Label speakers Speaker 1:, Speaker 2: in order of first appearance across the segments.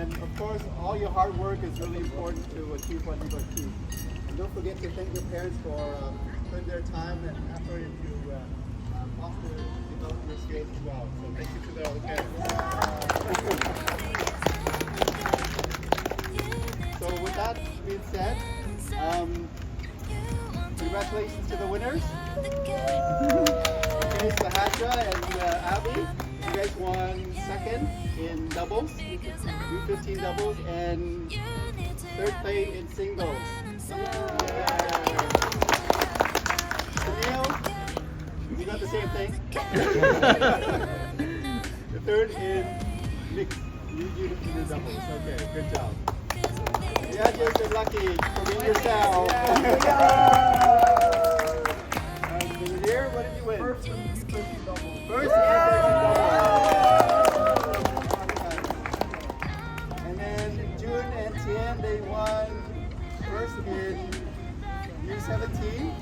Speaker 1: And of course, all your hard work is really important to achieve what you've achieved. And don't forget to thank your parents for putting their time and effort into foster develop your skills as well. So thank you to the parents. So with that being said, congratulations to the winners. Okay, Sahasra and Abby, you guys won second in doubles, U15 doubles, and third place in singles. Sunil, you got the same thing. The third in mixed, you did doubles. Okay, good job. Yeah, you're lucky for being yourself. Here, what did you win? First in doubles. First in doubles. And then June and Tien, they won first in U17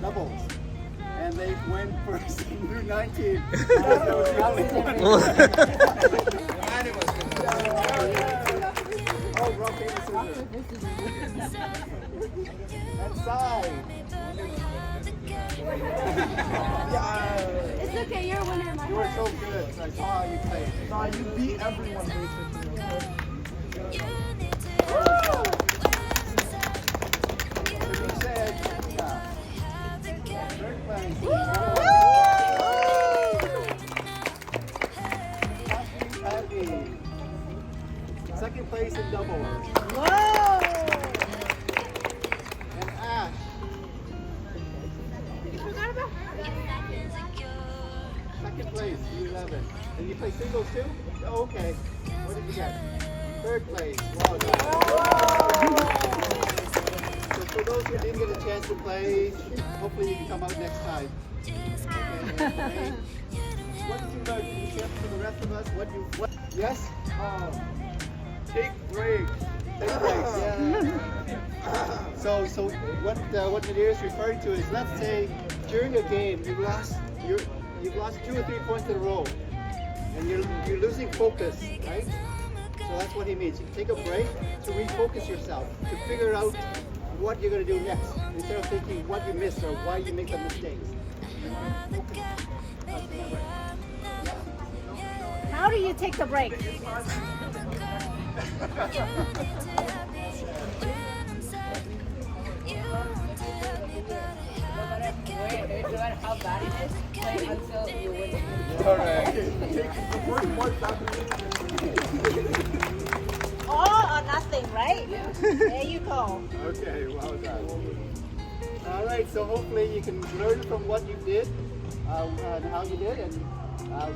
Speaker 1: doubles. And they went first in U19. That was the only one. Oh, rock, paper, scissors. And Sai.
Speaker 2: It's okay, you're a winner in my
Speaker 1: You were
Speaker 2: heart.
Speaker 1: so good. I saw how you played.
Speaker 3: Nah, you beat everyone basically.
Speaker 1: You said, third place. Happy. Second place in doubles.
Speaker 2: Whoa!
Speaker 1: And Ash.
Speaker 2: You forgot about
Speaker 1: Second place, U11. And you play singles too? Oh, okay. What did you get? Third place. Wow. So for those who didn't get a chance to play, hopefully you can come out next time. Okay. What did you learn? Can you share for the rest of us? What? Yes? Take breaks. Take breaks. Yeah. So what Nadir is referring to is, let's say during a game you've lost 2 or 3 points in a row, and you're losing focus, right? So that's what he means. You take a break to refocus yourself, to figure out what you're going to do next, instead of thinking what you missed or why you make the mistakes.
Speaker 2: How do you take the break?
Speaker 4: How bad it is, play until you win.
Speaker 1: Alright.
Speaker 2: All or nothing, right? There you go.
Speaker 1: Okay, well done. Alright, so hopefully you can learn from what you did and how you did, and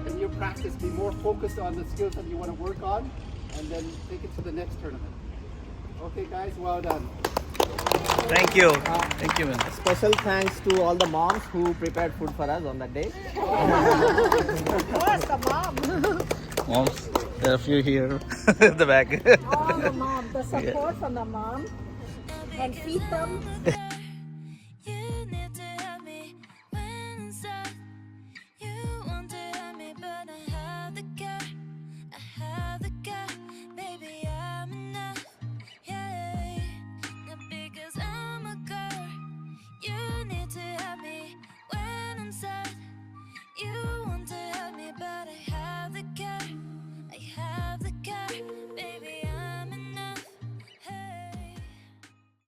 Speaker 1: in your practice be more focused on the skills that you want to work on, and then take it to the next tournament. Okay guys, well done.
Speaker 5: Thank you. Thank you, man.
Speaker 3: Special thanks to all the moms who prepared food for us on that day.
Speaker 2: Of course, the mom.
Speaker 5: Moms, there are a few here at the back.
Speaker 2: All the mom. The support from the mom. And feed them.
Speaker 6: You want to help me, but I have the guy.